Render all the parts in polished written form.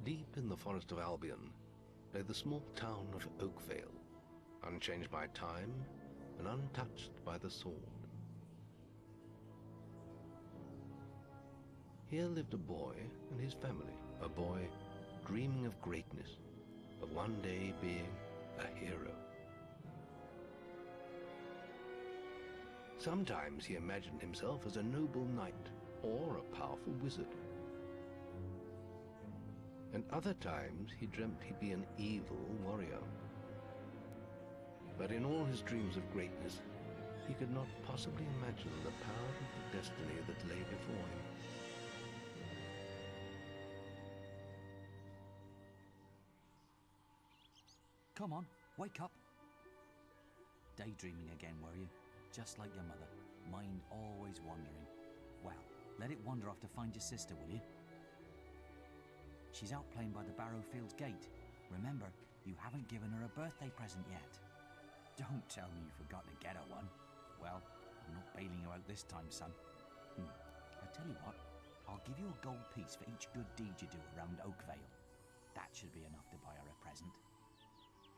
Deep in the forest of Albion lay the small town of Oakvale, unchanged by time and untouched by the sword. Here lived a boy and his family, a boy dreaming of greatness, of one day being a hero. Sometimes he imagined himself as a noble knight or a powerful wizard. And other times he dreamt he'd be an evil warrior. But in all his dreams of greatness, he could not possibly imagine the power of the destiny that lay before him. Come on, wake up. Daydreaming again, were you? Just like your mother, mind always wandering. Well, let it wander off to find your sister, will you? She's out playing by the Barrowfields gate. Remember, you haven't given her a birthday present yet. Don't tell me you forgot to get her one. Well, I'm not bailing you out this time, son. I tell you what, I'll give you a gold piece for each good deed you do around Oakvale. That should be enough to buy her a present.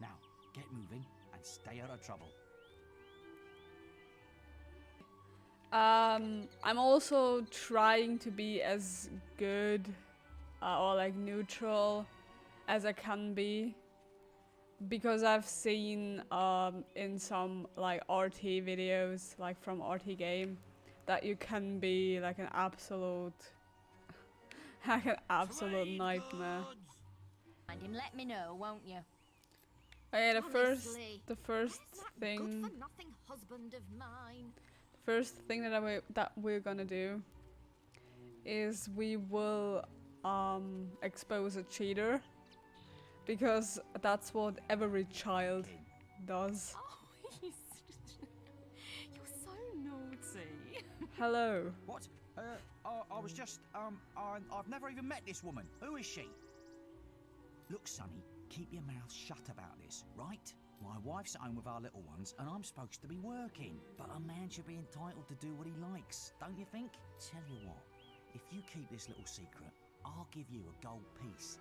Now, get moving and stay out of trouble. I'm also trying to be as good or like neutral as I can be, because I've seen in some like RT videos, like from RT game, that you can be like an absolute nightmare. Find him, let me know, won't you? Okay, the first thing Good-for-nothing husband of mine. first thing that we're gonna do is we will expose a cheater, because that's what every child does. Oh, you're so naughty. Hello. What? I was just, I've never even met this woman. Who is she? Look, Sonny, keep your mouth shut about this, right? My wife's at home with our little ones, and I'm supposed to be working. But a man should be entitled to do what he likes, don't you think? Tell you what, if you keep this little secret, I'll give you a gold piece.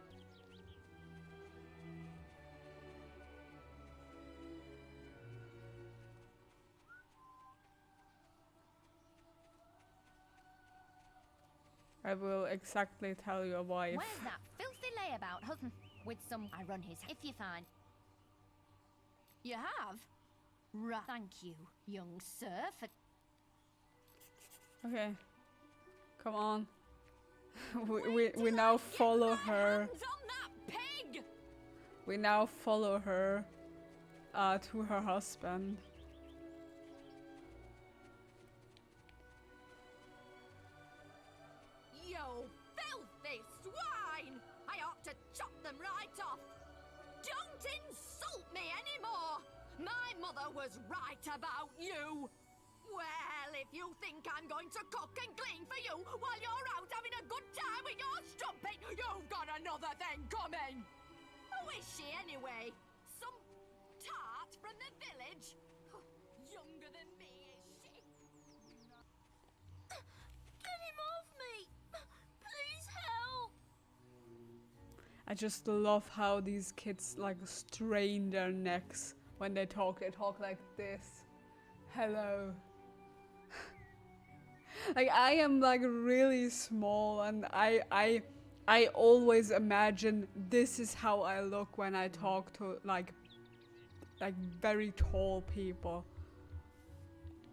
I will exactly tell your wife. Where's that filthy layabout husband with some I run his if you find. You have? Right. Thank you, young sir, for Okay. Come on. we now follow her. hands on that pig! We now follow her to her husband. You filthy swine! I ought to chop them right off. Don't insult me anymore! My mother was right about you! Well, if you think I'm going to cook and clean for you while you're out having a good time with your strumpet, you've got another thing coming! Who is she anyway? Some tart from the village? Younger than me, is she? Get him off me! Please help! I just love how these kids like strain their necks when they talk. They talk like this. Hello. Like I am like really small, and I always imagine this is how I look when I talk to like very tall people.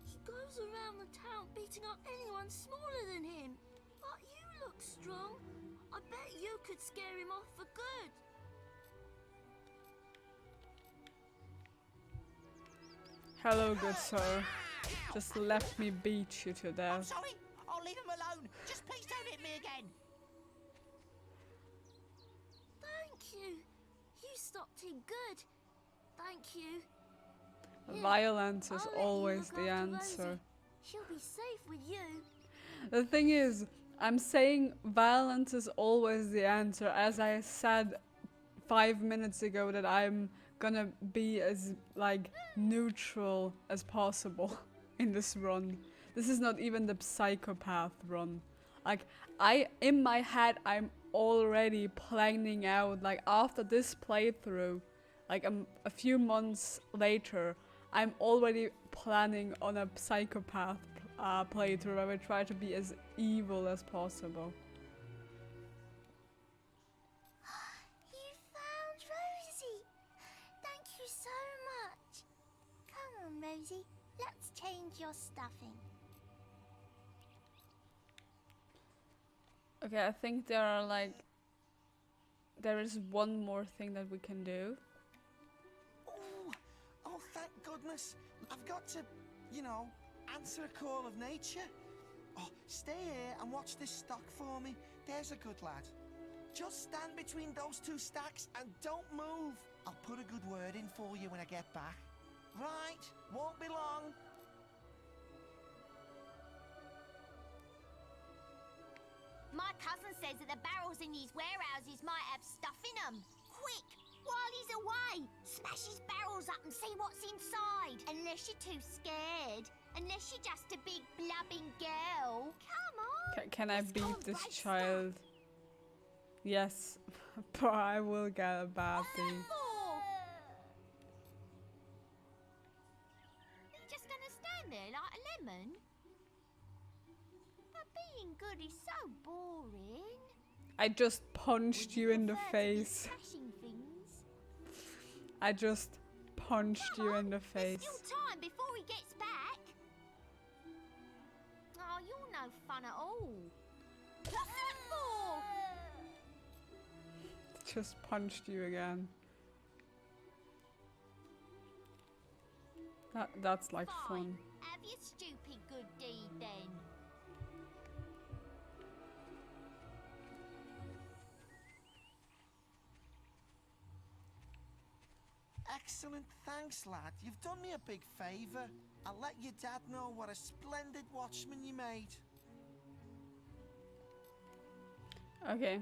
He goes around the town beating up anyone smaller than him. But you look strong. I bet you could scare him off for good. Hello, good sir. Just let me beat you to I'm death. sorry, I'll leave him alone. Just please don't hit me again. Thank you. You stopped him good. Thank you. Violence is I'll let you always look the after answer. Rosie. She'll be safe with you. The thing is, I'm saying violence is always the answer, as I said 5 minutes ago that I'm gonna be as like neutral as possible in this run. This is not even the psychopath run. Like in my head I'm already planning out, like after this playthrough, like a few months later, I'm already planning on a psychopath playthrough where we try to be as evil as possible. You found Rosie! Thank you so much! Come on, Rosie, let's change your stuffing. Okay, I think there is one more thing that we can do. Oh, thank goodness. I've got to, you know, answer a call of nature. Oh, stay here and watch this stock for me. There's a good lad. Just stand between those two stacks and don't move. I'll put a good word in for you when I get back. Right, won't be long. My cousin says that the barrels in these warehouses might have stuff in them. Quick, while he's away, smash his barrels up and see what's inside. Unless you're too scared. Unless you're just a big blubbing girl. Come on. Can I let's go beat and this buy child? Yes, but I will get a bad thing. stuff. Are you just gonna stand there like a lemon? But being good is so boring. I just punched Would you in the prefer to be face. smashing things? I just punched Come you on, in the there's face. still time before he gets back. Oh, you're no fun at all. What's that for? Just punched you again. That's like Fine. fun. Have your stupid good deed then. Excellent, thanks, lad. You've done me a big favour. I'll let your dad know what a splendid watchman you made. Okay.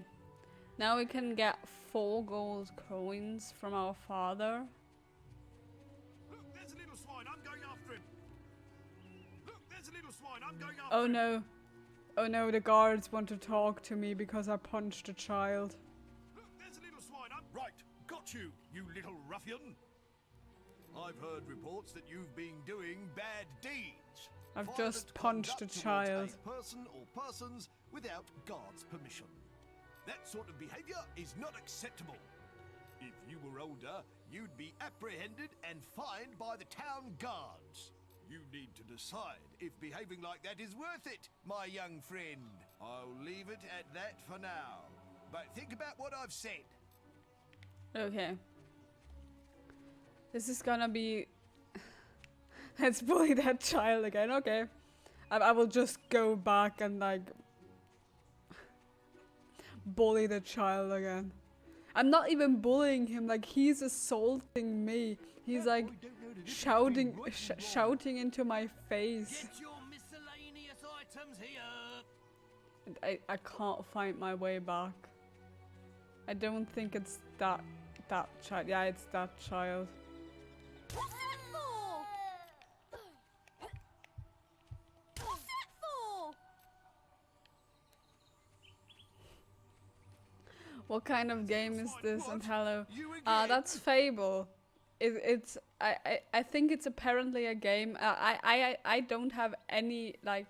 Now we can get 4 gold coins from our father. Look, there's a little swine. I'm going after him. Look, there's a little swine. I'm going after Oh him. no. Oh no, the guards want to talk to me because I punched a child. Look, there's a little swine. I'm right. Got you, you little ruffian. I've heard reports that you've been doing bad deeds. I've Violent just punched a conduct towards child. a person or persons without guards' permission. That sort of behaviour is not acceptable. If you were older, you'd be apprehended and fined by the town guards. You need to decide if behaving like that is worth it, my young friend. I'll leave it at that for now. But think about what I've said. Okay. This is gonna be... Let's bully that child again, okay. I will just go back and like... bully the child again. I'm not even bullying him, like he's assaulting me. He's like shouting shouting into my face. Get your miscellaneous items here. And I can't find my way back. I don't think it's that child. Yeah, it's that child. What's that for? What's that for? What kind of game is this? And hello. You again? That's Fable. I think it's apparently a game. I don't have any like.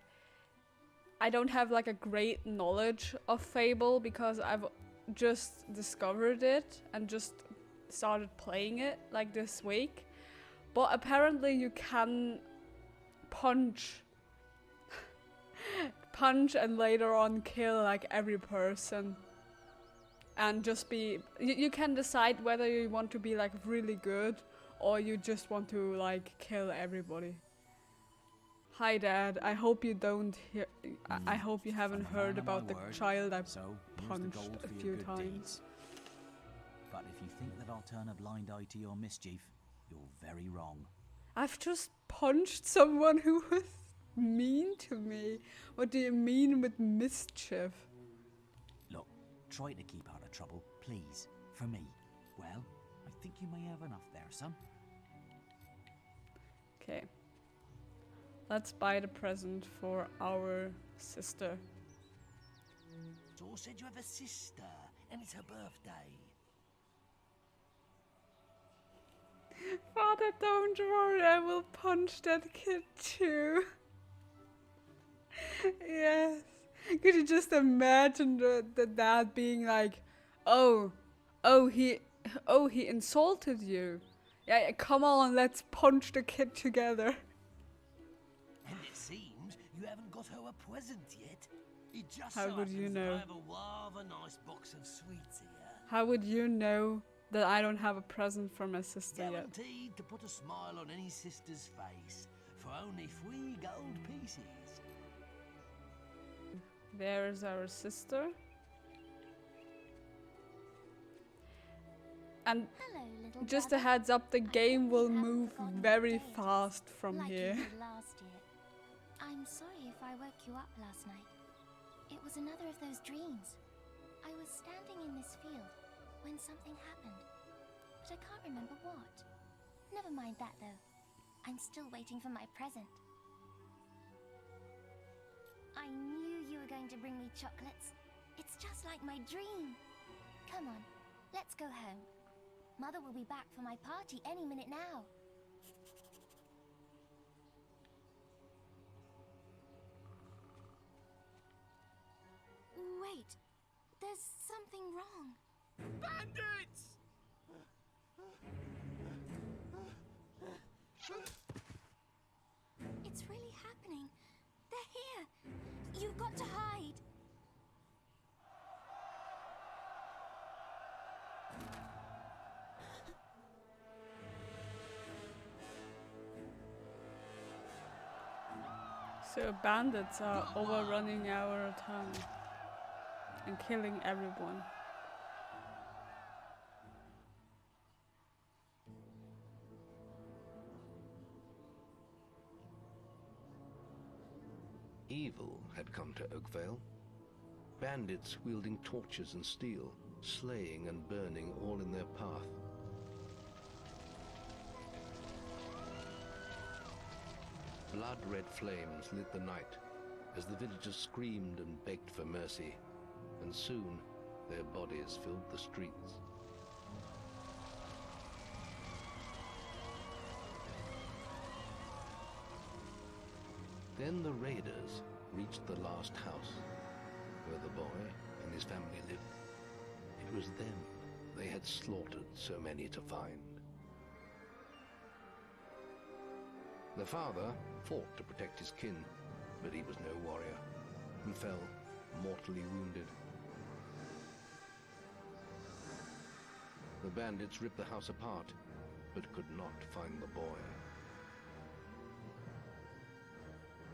I don't have like a great knowledge of Fable because I've just discovered it and just started playing it like this week. But apparently you can punch and later on kill like every person. And just be, you can decide whether you want to be like really good or you just want to like kill everybody. Hi Dad, I hope you don't hear, I hope you haven't I'm a man heard of my about the word, child I so here's the punched gold a for your few good times. deeds. But if you think that I'll turn a blind eye to your mischief, you're very wrong. I've just punched someone who was mean to me. What do you mean with mischief? Look, try to keep out of trouble, please, for me. Well, I think you may have enough there, son. Okay. Let's buy the present for our sister. Motto said you have a sister, and it's her birthday. Father, don't worry, I will punch that kid too. Yes. Could you just imagine the dad being like, oh, oh, he insulted you. Yeah, come on, let's punch the kid together. And it seems you haven't got her a present yet. It just How so would you happens that know? I have a rather nice box of sweets here. How would you know that I don't have a present for my sister yet? Guaranteed to put a smile on any sister's face for only 3 gold pieces. There's our sister. And Hello, little just a brother. heads up, the I game hope will you haven't move forgotten very what day it is, fast from like here. you did last year. I'm sorry if I woke you up last night. It was another of those dreams. I was standing in this field when something happened, but I can't remember what. Never mind that though. I'm still waiting for my present. I knew you were going to bring me chocolates. It's just like my dream. Come on, let's go home. Mother will be back for my party any minute now. Wait, there's something wrong. Bandits! It's really happening. They're here. You've got to hide. So bandits are overrunning our town and killing everyone. Evil had come to Oakvale. Bandits wielding torches and steel, slaying and burning all in their path. Blood-red flames lit the night as the villagers screamed and begged for mercy, and soon their bodies filled the streets. Then the raiders reached the last house, where the boy and his family lived. It was them they had slaughtered so many to find. The father fought to protect his kin, but he was no warrior, and fell mortally wounded. The bandits ripped the house apart, but could not find the boy.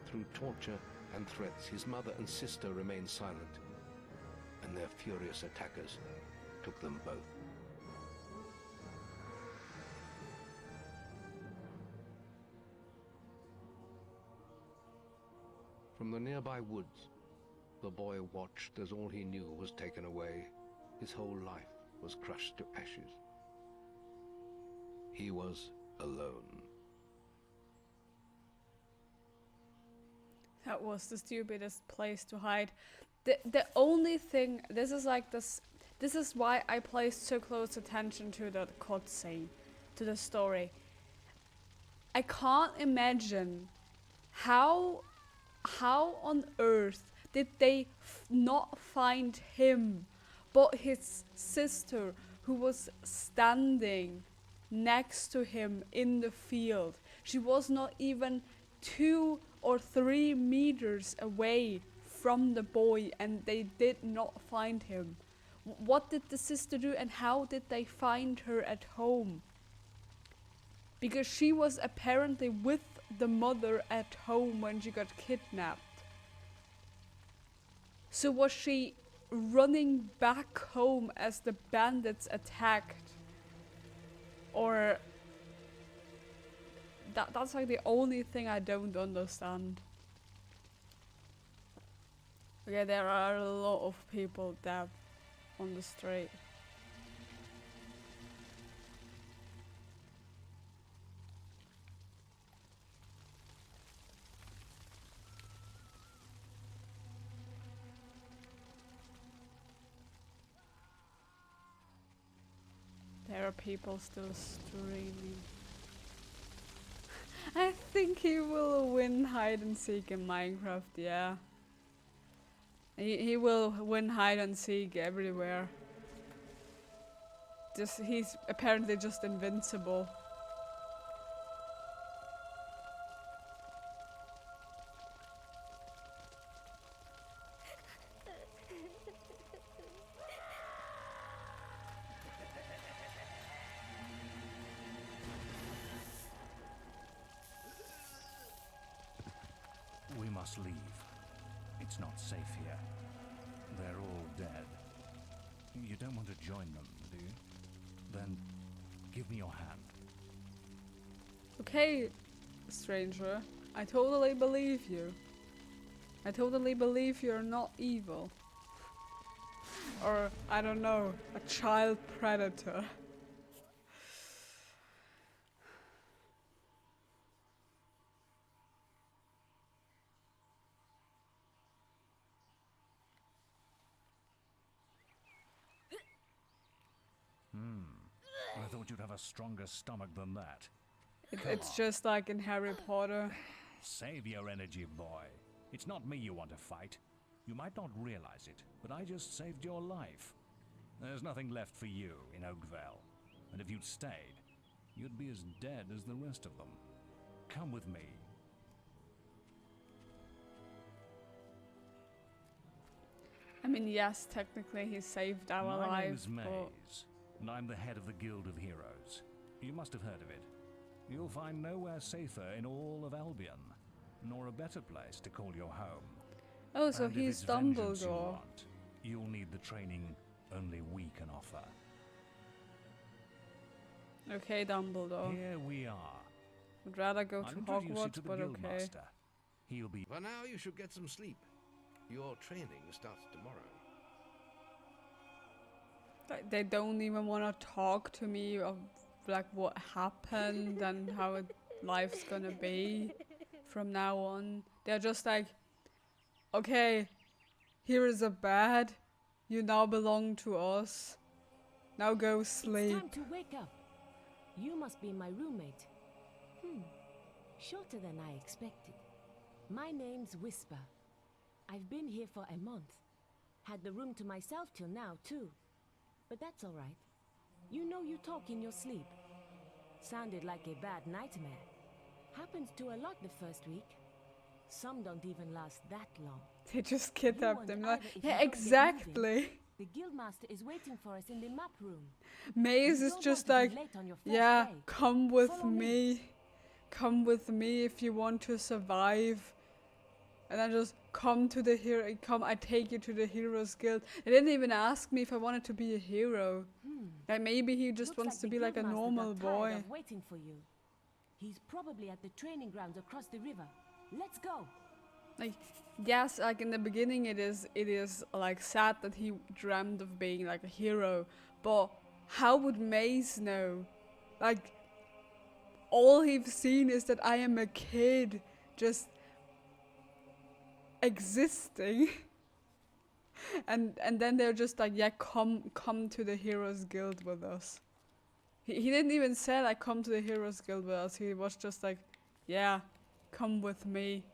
Through torture and threats, his mother and sister remained silent, and their furious attackers took them both. From the nearby woods, the boy watched as all he knew was taken away. His whole life was crushed to ashes. He was alone. That was the stupidest place to hide. The only thing, this is why I placed so close attention to the cutscene, to the story. I can't imagine how on earth did they not find him, but his sister, who was standing next to him in the field. She was not even 2 or 3 meters away from the boy, and they did not find him. What did the sister do, and how did they find her at home? Because she was apparently with the mother at home when she got kidnapped. So was she running back home as the bandits attacked? Or that's like the only thing I don't understand. Okay, there are a lot of people dead on the street. people still streaming? I think he will win hide and seek in Minecraft, yeah. He will win hide and seek everywhere. He's apparently just invincible. We must leave. It's not safe here. They're all dead. You don't want to join them, do you? Then give me your hand. Okay, stranger. I totally believe you. I totally believe you're not evil. Or, I don't know, a child predator. I thought you'd have a stronger stomach than that. It's just like in Harry Potter. Save your energy, boy. It's not me you want to fight. You might not realize it, but I just saved your life. There's nothing left for you in Oakvale. And if you'd stayed, you'd be as dead as the rest of them. Come with me. I mean, yes, technically he saved our My name lives, is Maze, and I'm the head of the Guild of Heroes. You must have heard of it. You'll find nowhere safer in all of Albion, nor a better place to call your home. Oh, so And if he's it's vengeance you Dumbledore. want, you'll need the training only we can offer. Okay, Dumbledore. Here we are. Would rather go I'll to introduce you Hogwarts, to the but okay. Guildmaster. He'll be... For now, you should get some sleep. Your training starts tomorrow. Like, they don't even want to talk to me of like what happened and how life's gonna be from now on. They're just like, okay, here is a bed. You now belong to us. Now go sleep. It's time to wake up. You must be my roommate. Shorter than I expected. My name's Whisper. I've been here for a month. Had the room to myself till now, too. But that's all right. You know you talk in your sleep. Sounded like a bad nightmare. Happens to a lot the first week. Some don't even last that long. They just kidnapped them. Like, either if yeah, you don't get exactly. The Guildmaster is waiting for us in the map room. Maze You is don't just want like, to be late on your first yeah, day. come with Follow me. Come with me if you want to survive. And I just come to the hero. I take you to the Heroes Guild. They didn't even ask me if I wanted to be a hero. Like maybe he just Looks wants to the be like a Guildmaster normal got tired boy. of waiting for you. He's probably at the training grounds across the river. Let's go. Like, yes, like in the beginning it is like sad that he dreamt of being like a hero, but how would Maze know? Like, all he's seen is that I am a kid just existing. and then they're just like, yeah, come to the Heroes Guild with us. He didn't even say like, come to the Heroes Guild with us. He was just like, yeah, come with me.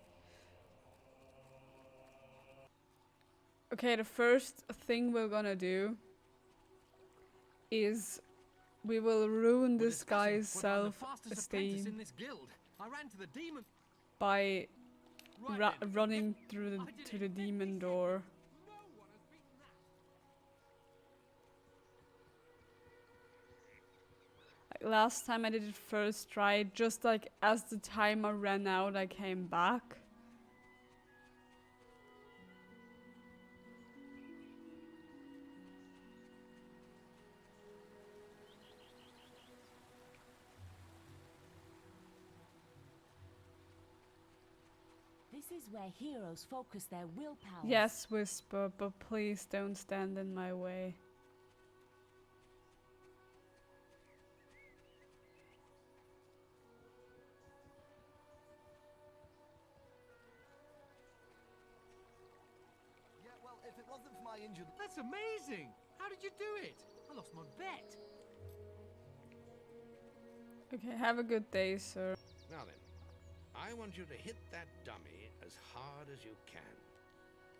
Okay, the first thing we're gonna do is we will ruin this guy's self-esteem by running through to the demon door. Like last time I did it first try, just like as the timer ran out, I came back. This is where heroes focus their willpower. Yes, Whisper, but please don't stand in my way. Yeah, well, if it wasn't for my injured... That's amazing! How did you do it? I lost my bet. Okay, have a good day, sir. Now then, I want you to hit that dummy as hard as you can.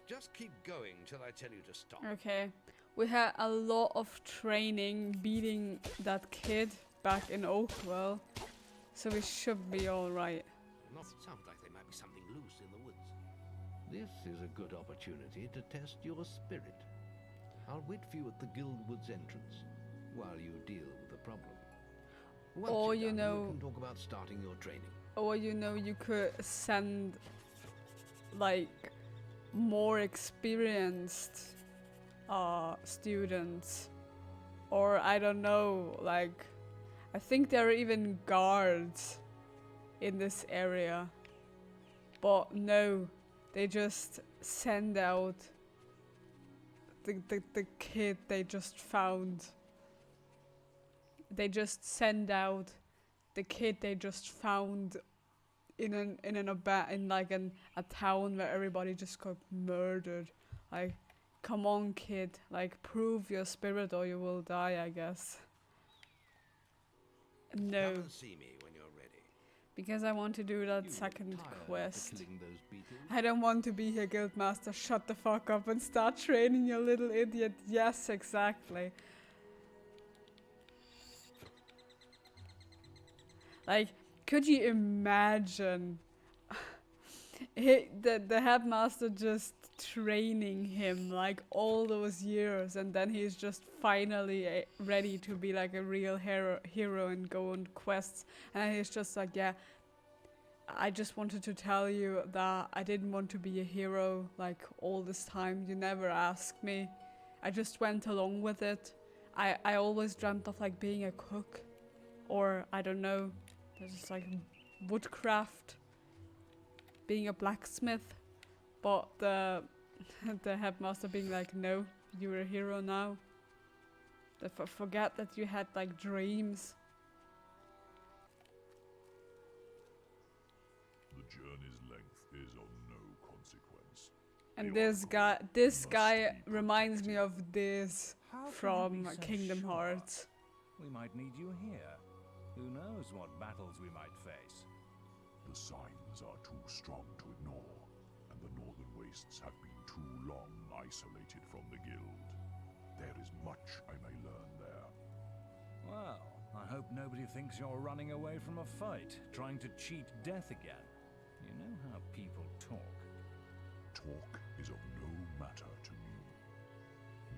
Just keep going till I tell you to stop. Okay. We had a lot of training beating that kid back in Oakwell. So we should be alright. Sounds like there might be something loose in the woods. This is a good opportunity to test your spirit. I'll wait for you at the Guildwood's entrance while you deal with the problem. Once Or you're you done, know, we can talk about starting your training. or you know, you could send like more experienced students, or I don't know, like I think there are even guards in this area, but no, they just send out the kid they just found. They just send out the kid they just found in a town where everybody just got murdered. Like, come on, kid, like prove your spirit or you will die, I guess. No, Come and see me when you're ready. because I want to do that You look second tired after quest. killing those beetles. I don't want to be here, Guildmaster. Shut the fuck up and start training, you little idiot. Yes, exactly. Like, could you imagine the headmaster just training him like all those years, and then he's just finally ready to be like a real hero and go on quests, and he's just like, yeah, I just wanted to tell you that I didn't want to be a hero like all this time. You never asked me. I just went along with it. I always dreamt of like being a cook, or I don't know, just like woodcraft, being a blacksmith. But the headmaster being like, no, you're a hero now. Forget that you had like dreams. The journey's length is of no consequence. And The this Oracle guy must be reminds me protected. of this How can you from be so Kingdom sure? Hearts. We might need you here. Who knows what battles we might face? The signs are too strong to ignore, and the Northern Wastes have been too long isolated from the Guild. There is much I may learn there. Well, I hope nobody thinks you're running away from a fight, trying to cheat death again. You know how people talk. Talk is of no matter to me.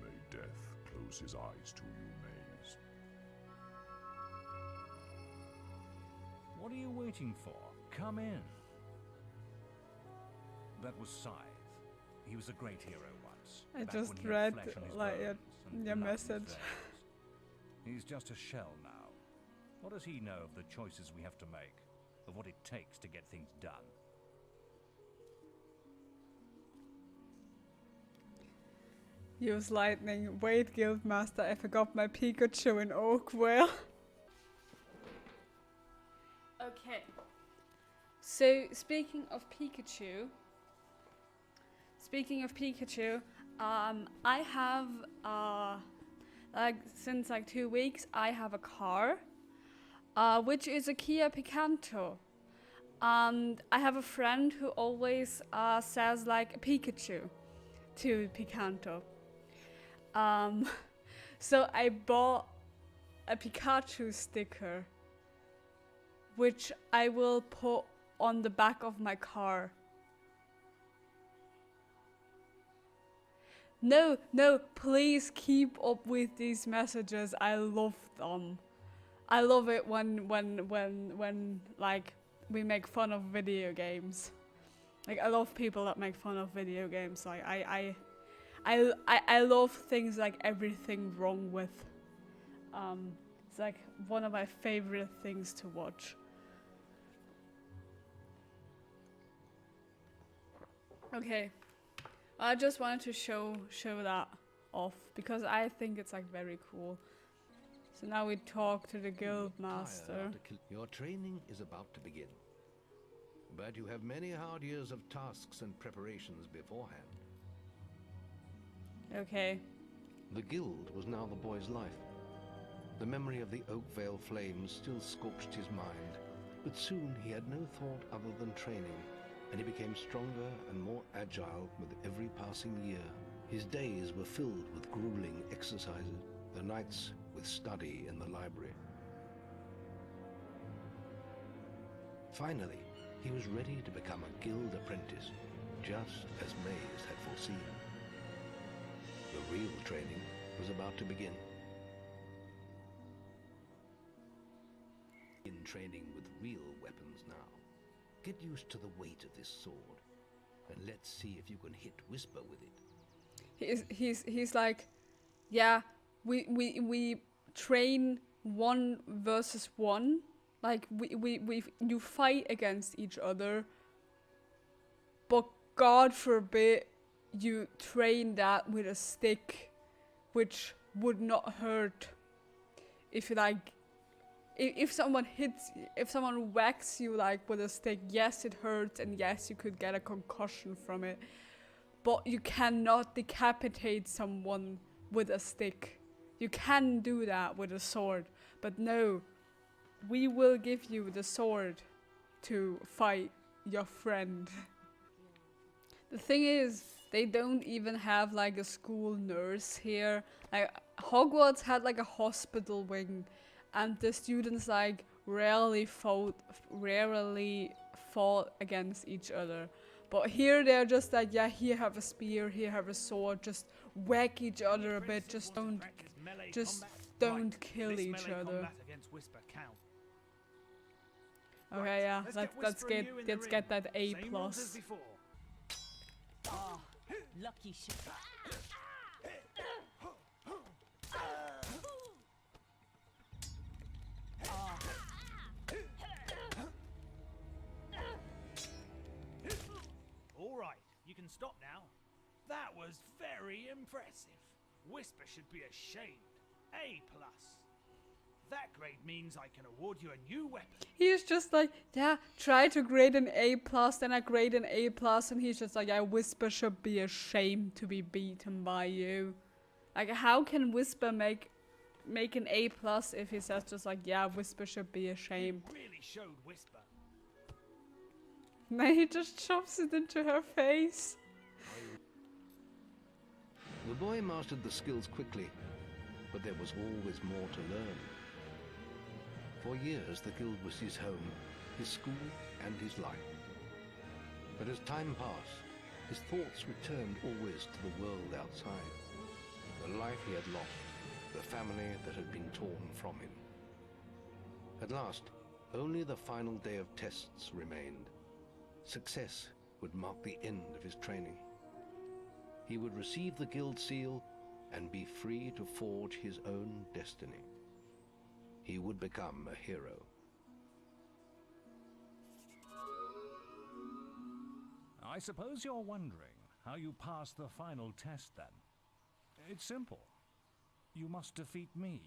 May death close his eyes to you, Maze. What are you waiting for? Come in. That was Scythe. He was a great hero once. I back just when he had read flesh on his like bones and your blood in his message. veins. He's just a shell now. What does he know of the choices we have to make? Of what it takes to get things done? Use lightning. Wait, Guildmaster, I forgot my Pikachu in Oakwell. Okay. So, speaking of Pikachu, I have, like, since like 2 weeks, I have a car, which is a Kia Picanto. And I have a friend who always says like Pikachu to Picanto. So I bought a Pikachu sticker, which I will put on the back of my car. No, please keep up with these messages. I love them. I love it when like we make fun of video games. Like, I love people that make fun of video games. Like, I love things like everything wrong with. It's like one of my favorite things to watch. Okay, I just wanted to show that off because I think it's like very cool. So now we talk to the guild master. Your training is about to begin. But you have many hard years of tasks and preparations beforehand. Okay. The guild was now the boy's life. The memory of the Oakvale flames still scorched his mind, but soon he had no thought other than training, and he became stronger and more agile with every passing year. His days were filled with grueling exercises, the nights with study in the library. Finally, he was ready to become a guild apprentice, just as Maze had foreseen. The real training was about to begin. In training with real weapons now. Get used to the weight of this sword, and let's see if you can hit Whisper with it. He's like, yeah, we train 1 versus 1. Like you fight against each other, but God forbid you train that with a stick, which would not hurt. If you like, if someone whacks you like with a stick, yes it hurts, and yes you could get a concussion from it, but you cannot decapitate someone with a stick. You can do that with a sword, but no, we will give you the sword to fight your friend. The thing is, they don't even have like a school nurse here. Like Hogwarts had like a hospital wing, and the students like rarely fought against each other. But here they're just like, yeah, here have a spear, here have a sword, just whack each other a bit, just don't kill each other. Okay, yeah, let's get that A+. Oh, lucky shot. All right, you can stop now. That was very impressive. Whisper should be ashamed. A+. That grade means I can award you a new weapon. He's just like, yeah, try to grade an A+, then I grade an A+, and he's just like, yeah, Whisper should be ashamed to be beaten by you. Like, how can Whisper make an A+ if he says just like, yeah, Whisper should be ashamed? You really showed Whisper. Then he just chops it into her face. The boy mastered the skills quickly, but there was always more to learn. For years, the guild was his home, his school, and his life. But as time passed, his thoughts returned always to the world outside. The life he had lost, the family that had been torn from him. At last, only the final day of tests remained. Success would mark the end of his training. He would receive the guild seal and be free to forge his own destiny. He would become a hero. I suppose you're wondering how you passed the final test then. It's simple. You must defeat me,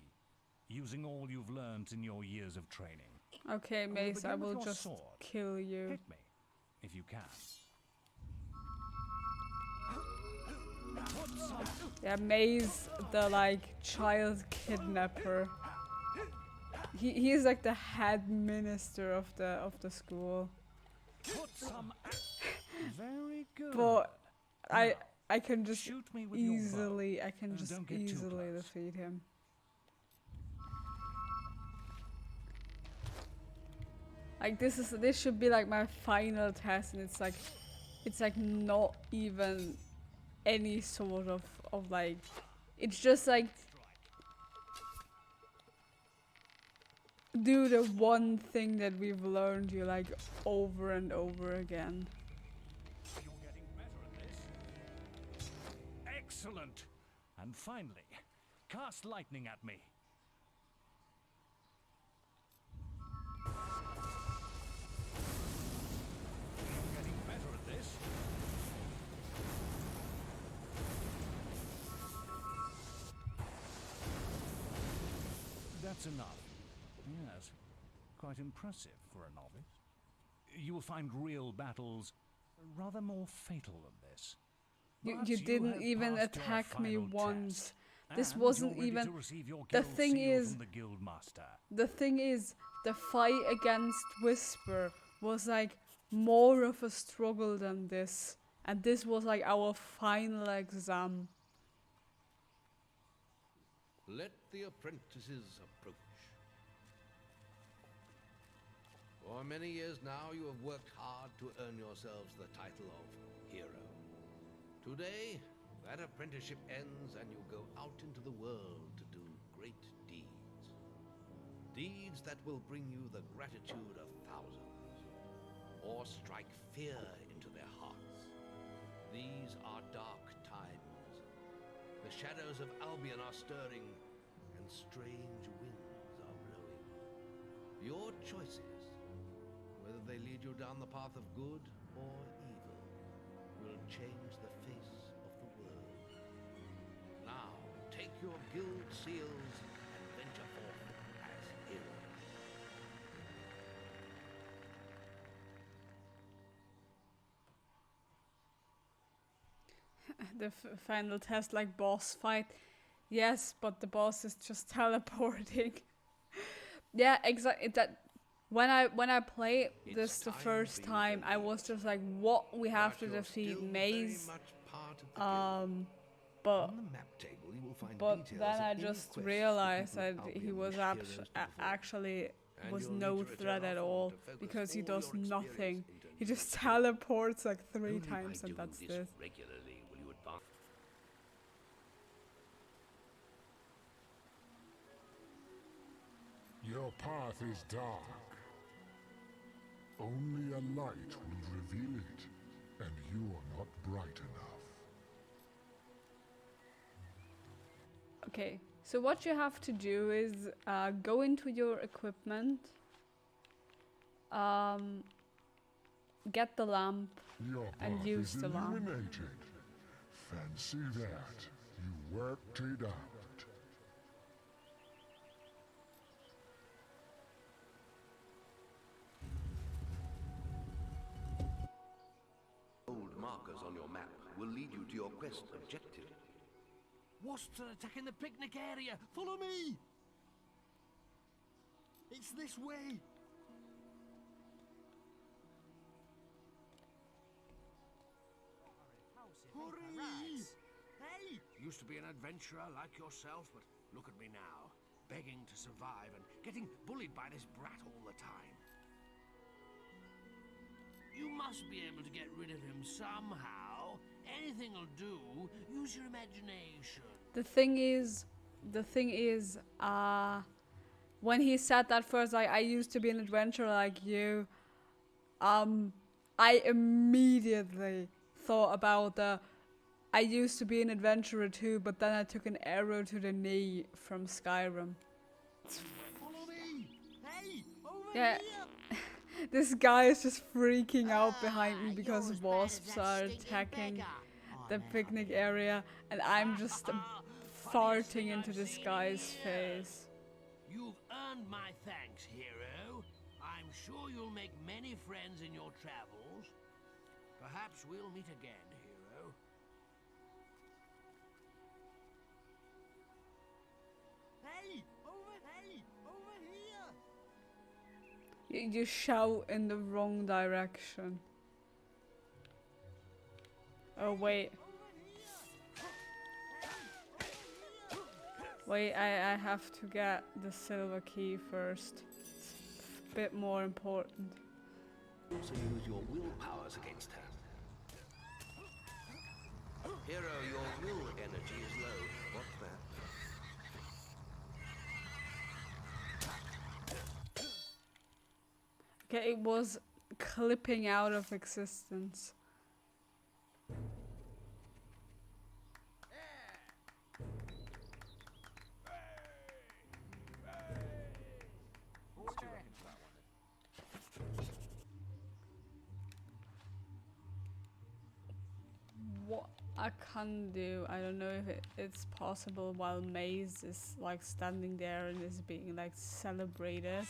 using all you've learned in your years of training. Okay, Mace, I will just sword. kill you. Hit me, if you can. Yeah, Maze, the like child kidnapper. He is like the headmaster of the school. Very good. But Now, I can just shoot me with your bow. easily Don't get too easily close. defeat him. Like this should be like my final test, and it's like not even any sort of like, it's just like do the one thing that we've learned you like over and over again. You're getting better at this. Excellent. And finally, cast lightning at me. You're getting better at this. That's enough. Yes, quite impressive for a novice. You will find real battles rather more fatal than this. You But didn't have even passed your attack me final once. test. This And wasn't you're ready even. to receive your The guild thing seal is, from the guild master. the thing is, the fight against Whisper was like more of a struggle than this, and this was like our final exam. Let the apprentices approach. For many years now, you have worked hard to earn yourselves the title of hero. Today, that apprenticeship ends and you go out into the world to do great deeds. Deeds that will bring you the gratitude of thousands, or strike fear into their hearts. These are dark times. The shadows of Albion are stirring, and strange winds are blowing. Your choices, whether they lead you down the path of good or evil, will change the face of the world. Now, take your guild seals and venture forth as heroes. The final test, like boss fight. Yes, but the boss is just teleporting. Yeah, exactly. That when I played this the first time, I was just like, "What? We have to defeat Maze." But On the map table, you will find but details then of I any just quests realized the that people of he Albion was wish heroes to perform. actually And was you'll need no to return threat at often all to focus because he all does your nothing. experience into He just new teleports like 3 Only by times, and doing that's this this. regularly will you advance. Your path is dark. Only a light will reveal it, and you are not bright enough. Okay, so what you have to do is go into your equipment, get the lamp, Your and path use is the lamp. illuminated. Fancy that. You worked it out. Old markers on your map will lead you to your quest objective. Wasps are attacking the picnic area. Follow me. It's this way. Hurry! Hey! Used to be an adventurer like yourself, but look at me now. Begging to survive and getting bullied by this brat all the time. You must be able to get rid of him somehow. Anything'll do. Use your imagination. The thing is, when he said that first, like, I used to be an adventurer like you, I immediately thought about I used to be an adventurer too, but then I took an arrow to the knee from Skyrim. Follow me! Hey! Over Yeah. here! This guy is just freaking out behind me because wasps are attacking the picnic area, and I'm just farting into this guy's face. You've earned my thanks, hero. I'm sure you'll make many friends in your travels. Perhaps we'll meet again, hero. Hey! Over here! You shout in the wrong direction. Oh wait. Wait, I have to get the silver key first. It's a bit more important. Also use your will powers against her. Hero, your will energy is low. What's that? Okay, it was clipping out of existence. What I can do, I don't know if it's possible while Maze is like standing there and is being like celebrated.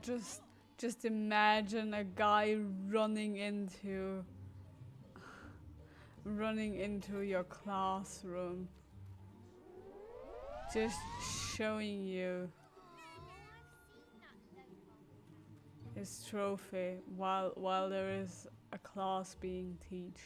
just imagine a guy running into your classroom, just showing you his trophy while there is a class being taught.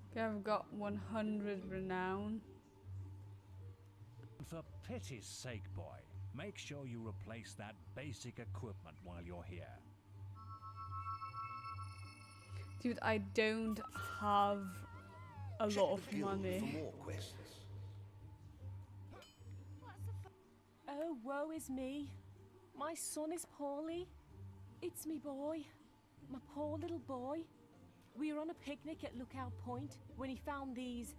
Okay, I've got 100 renown. For pity's sake, boy, make sure you replace that basic equipment while you're here. Dude, I don't have a lot of money. For more quests. Oh, woe is me. My son is poorly. It's me boy. My poor little boy. We were on a picnic at Lookout Point when he found these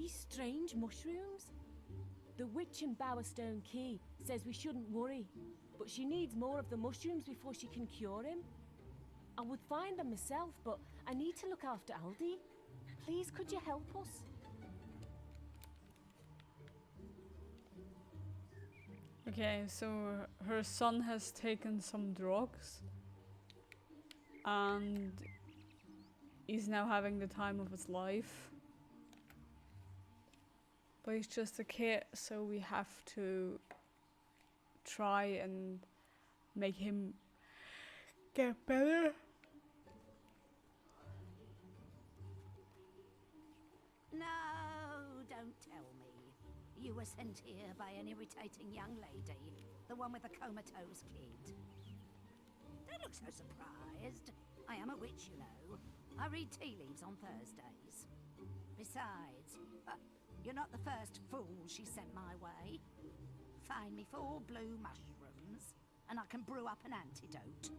strange mushrooms. The witch in Bowerstone Key says we shouldn't worry, but she needs more of the mushrooms before she can cure him. I would find them myself, but I need to look after Aldi. Please, could you help us? Okay, so her son has taken some drugs and he's now having the time of his life. But he's just a kid, so we have to try and make him get better. No, don't tell me. You were sent here by an irritating young lady, the one with the comatose kid. Don't look so surprised. I am a witch, you know. I read tea leaves on Thursdays. Besides, you're not the first fool she sent my way. Find me 4 blue mushrooms, and I can brew up an antidote.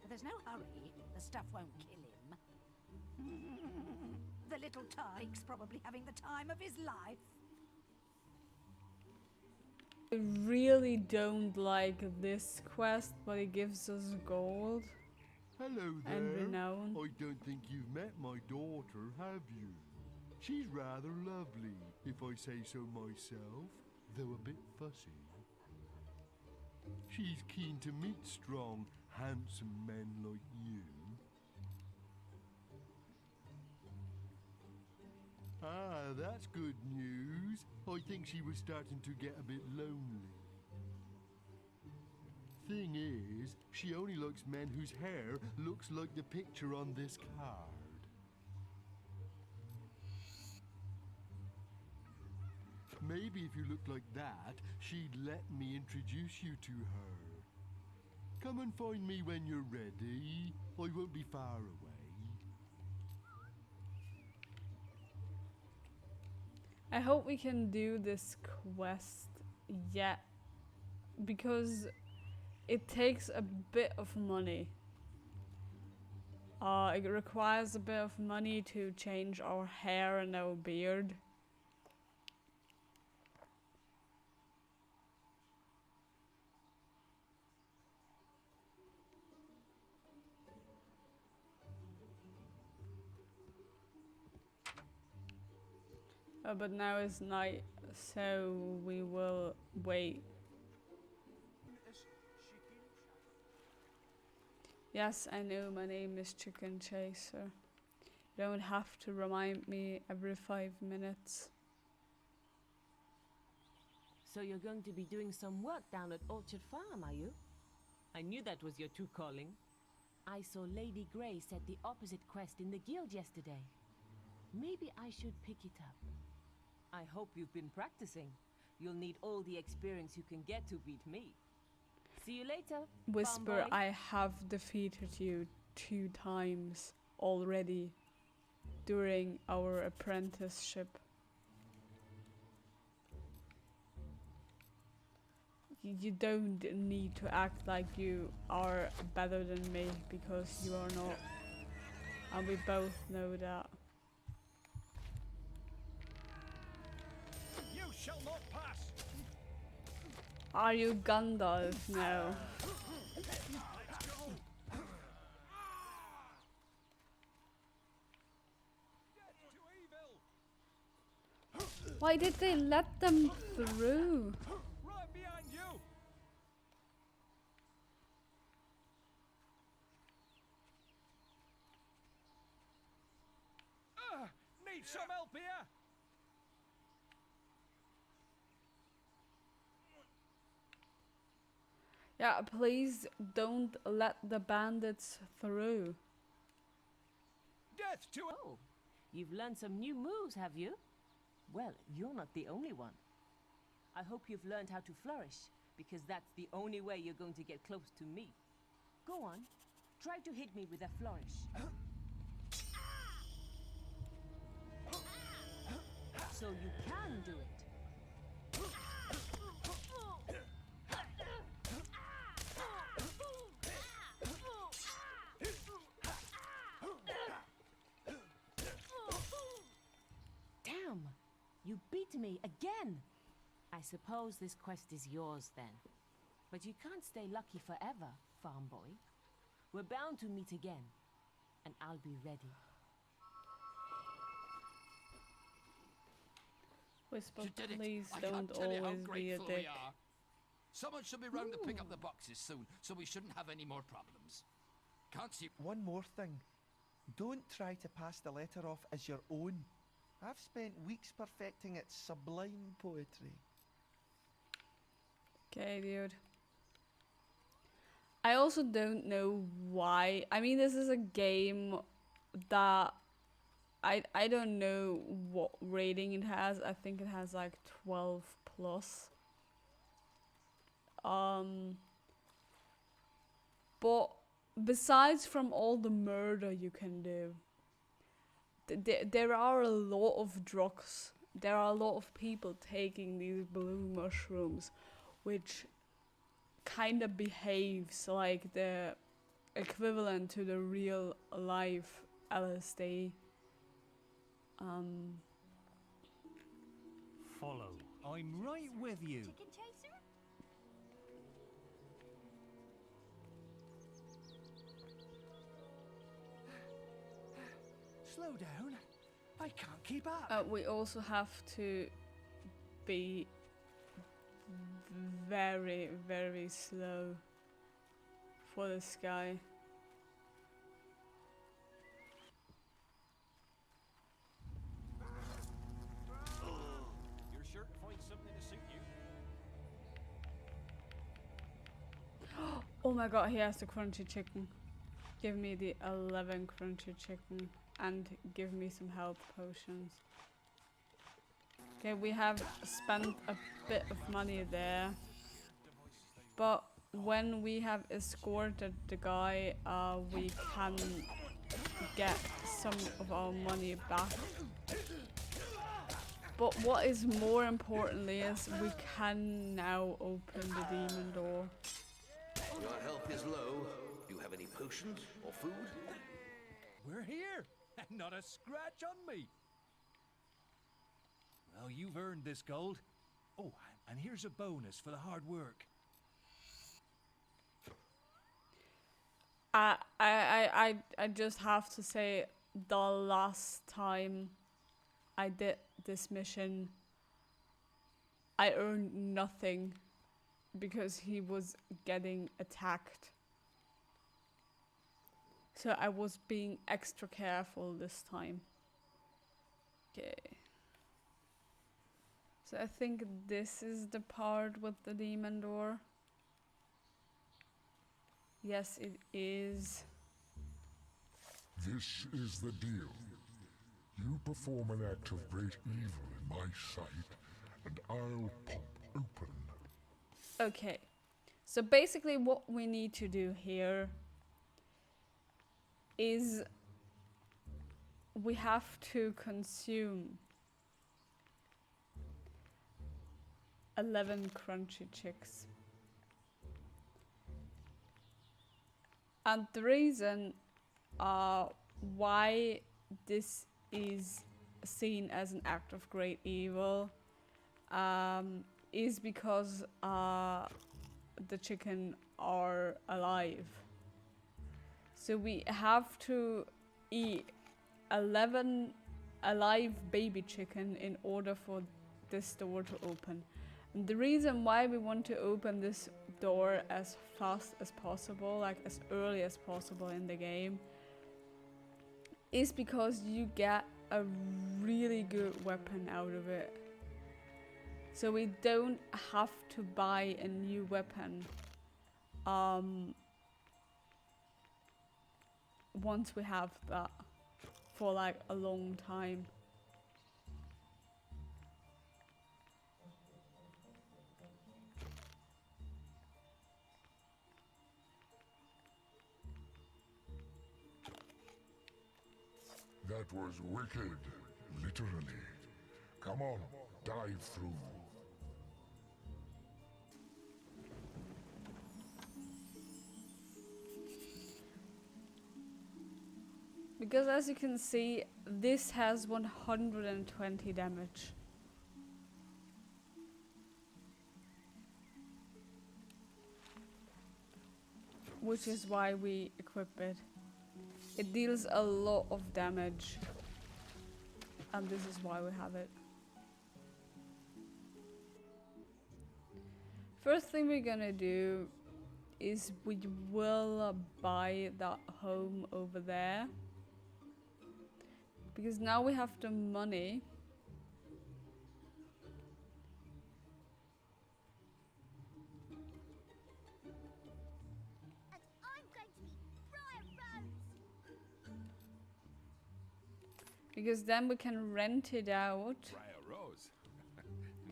But there's no hurry. The stuff won't kill him. The little tyke's probably having the time of his life. I really don't like this quest, but it gives us gold. Hello there. And renown. I don't think you've met my daughter, have you? She's rather lovely, if I say so myself, though a bit fussy. She's keen to meet strong, handsome men like you. Ah, that's good news. I think she was starting to get a bit lonely. Thing is, she only likes men whose hair looks like the picture on this card. Maybe if you looked like that, she'd let me introduce you to her. Come and find me when you're ready. I won't be far away. I hope we can do this quest yet, because it takes a bit of money. It requires a bit of money to change our hair and our beard. But now it's night, so we will wait. Yes, I know my name is Chicken Chaser. You don't have to remind me every 5 minutes. So you're going to be doing some work down at Orchard Farm, are you? I knew that was your true calling. I saw Lady Grey set the opposite quest in the guild yesterday. Maybe I should pick it up. I hope you've been practicing. You'll need all the experience you can get to beat me. See you later, Whisper, farm boy. I have defeated you 2 times already during our apprenticeship. You don't need to act like you are better than me, because you are not. And we both know that. You shall not pass! Are you Gandalf now? Why did they let them through? Right behind you! Need some help here? Yeah, please don't let the bandits through. Death to Oh, you've learned some new moves, have you? Well, you're not the only one. I hope you've learned how to flourish, because that's the only way you're going to get close to me. Go on, try to hit me with a flourish. So you can do it. Damn! You beat me again! I suppose this quest is yours then. But you can't stay lucky forever, farm boy. We're bound to meet again, and I'll be ready. Whisper, You did it. please I don't can't tell you how always be a grateful dick. we are. Someone should be round to pick up the boxes soon, so we shouldn't have any more problems. Can't see. One more thing. Don't try to pass the letter off as your own. I've spent weeks perfecting its sublime poetry. Okay, dude. I also don't know why. I mean, this is a game that I don't know what rating it has. I think it has like 12 plus. But besides from all the murder you can do, there are a lot of drugs. There are a lot of people taking these blue mushrooms, which kind of behaves like the equivalent to the real life LSD. Follow. I'm right with you. Chicken chaser? Slow down. I can't keep up. We also have to be very, very slow for this guy. You're sure to find something to suit you. Oh my god, he has the crunchy chicken. Give me the 11 crunchy chicken and give me some health potions. Okay, we have spent a bit of money there. But when we have escorted the guy, we can get some of our money back. But what is more importantly is we can now open the demon door. Your health is low. Do you have any potions or food? We're here, and not a scratch on me. Well, you've earned this gold. Oh, and here's a bonus for the hard work. I just have to say, the last time I did this mission, I earned nothing because he was getting attacked. So I was being extra careful this time. Okay. So I think this is the part with the demon door. Yes, it is. This is the deal. You perform an act of great evil in my sight, and I'll pop open. Okay. So basically what we need to do here is we have to consume 11 crunchy chicks. And the reason why this is seen as an act of great evil is because the chicken are alive. So we have to eat 11 alive baby chicken in order for this door to open. And the reason why we want to open this door as fast as possible, like as early as possible in the game, is because you get a really good weapon out of it. So we don't have to buy a new weapon once we have that for like a long time. That was wicked, literally. Come on, dive through. Because as you can see, this has 120 damage. Which is why we equip it. It deals a lot of damage. And this is why we have it. First thing we're gonna do is we will buy that home over there. Because now we have the money. And I'm going to be Briar Rose. Because then we can rent it out Briar Rose?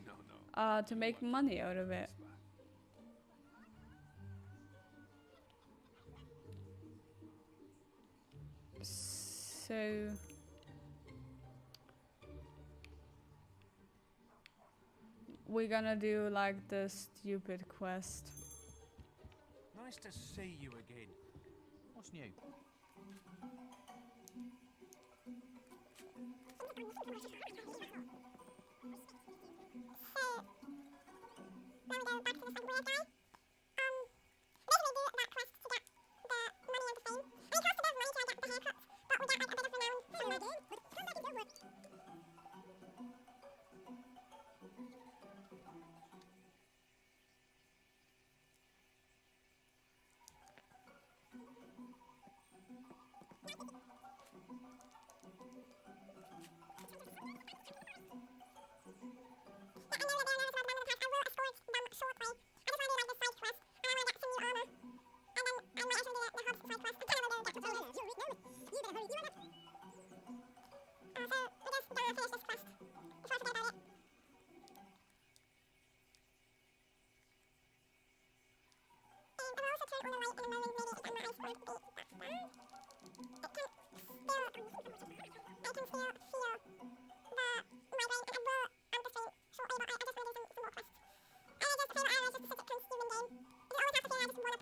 No. to make money out of it. So we're gonna do like the stupid quest. Nice to see you again. What's new?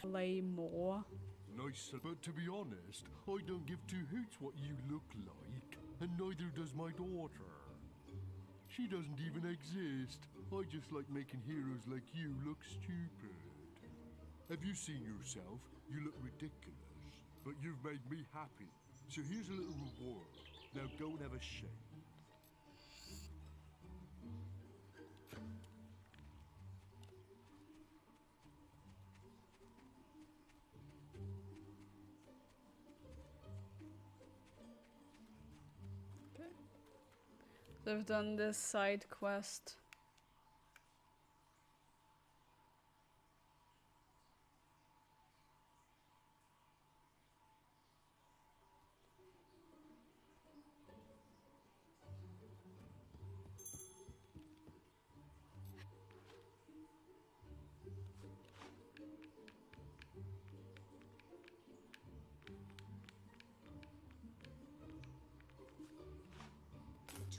Play more. Nice, but to be honest, I don't give two hoots what you look like, and neither does my daughter. She doesn't even exist. I just like making heroes like you look stupid. Have you seen yourself? You look ridiculous, but you've made me happy. So here's a little reward. Now go and have a shave. They've done this side quest.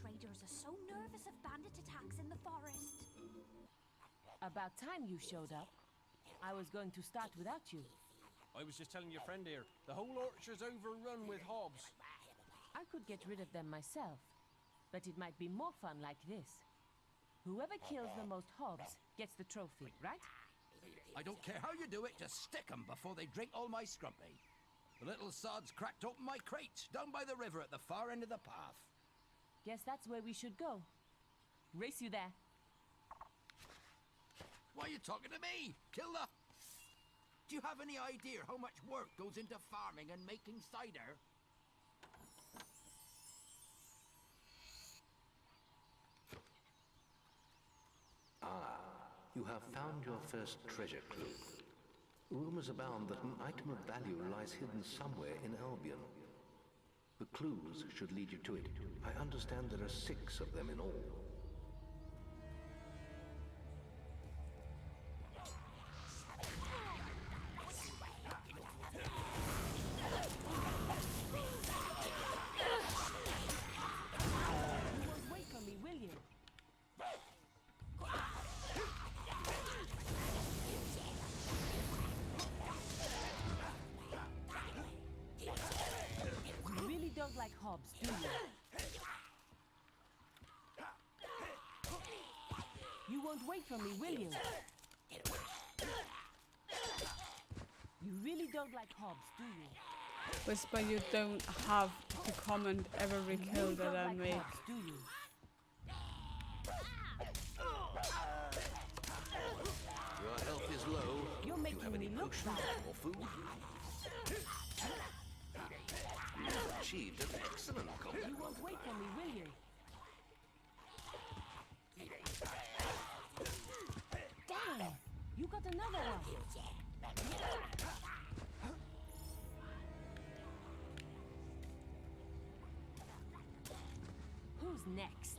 Traders are so nervous of bandit attacks in the forest. About time you showed up. I was going to start without you. I was just telling your friend here, the whole orchard's overrun with hobs. I could get rid of them myself, but it might be more fun like this. Whoever kills the most hobs gets the trophy, right? I don't care how you do it, just stick 'em before they drink all my scrumpy. The little sods cracked open my crate down by the river at the far end of the path. Guess that's where we should go. Race you there. Why are you talking to me? Kill the... Do you have any idea how much work goes into farming and making cider? You have found your first treasure clue. Rumors abound that an item of value lies hidden somewhere in Albion. The clues should lead you to it. I understand there are 6 of them in all. You won't wait for me, will you? You really don't like hobs, do you? You won't wait for me, will you? You really don't like hobs, do you? Whisper, you don't have to comment every kill really that don't I like make. hobs, do you? Your health is low. You're Do you making have any me look potions bad. or food? You've achieved an excellent combat. You won't wait for me, will you? Damn! You got another one! Who's next?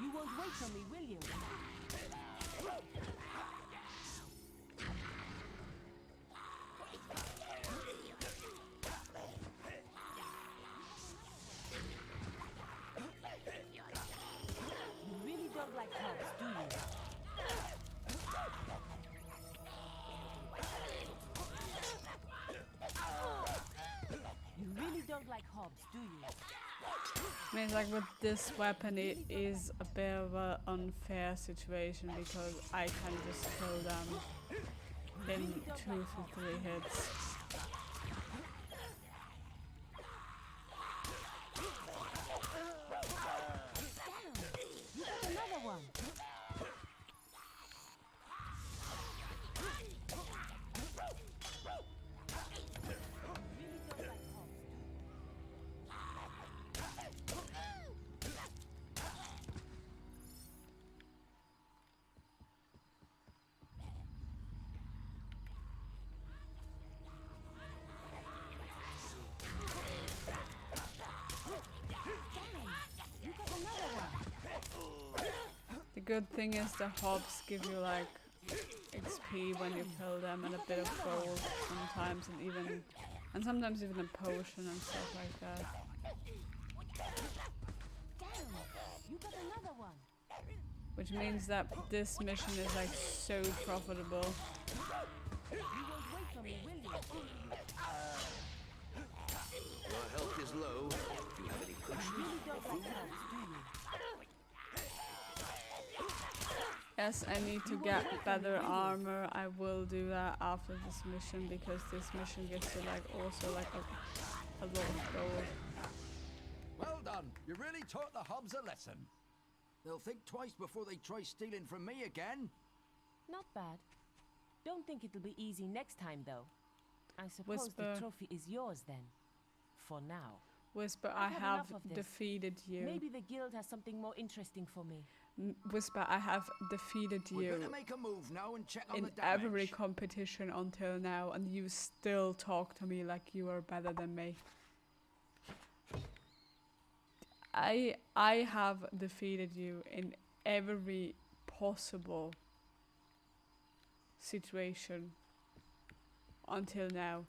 You won't wait for me, will you? You really don't like hobs, do you? You really don't like hobs, do you? I mean, like with this weapon, it is a bit of an unfair situation because I can just kill them in 2 to 3 hits. You got another one! You got another one! The good thing is the hobs give you like XP when you kill them and a bit of gold sometimes, and sometimes even a potion and stuff like that. Damn! You got another one! Which means that this mission is like so profitable. You won't wait for me, will you? Your health is low. Do you have any You potions really or don't food? like hobs, do you? Yes, I need to get better armor. I will do that after this mission because this mission gets you like also like a lot of gold. Well done. You really taught the hobs a lesson. They'll think twice before they try stealing from me again. Not bad. Don't think it'll be easy next time, though. I suppose Whisper. the trophy is yours then. For now. Whisper, I I've had have enough of this. defeated you. Maybe the guild has something more interesting for me. Whisper, I have defeated We you better make a move now and check on in the damage. every competition until now, and you still talk to me like you are better than me. I have defeated you in every possible situation until now.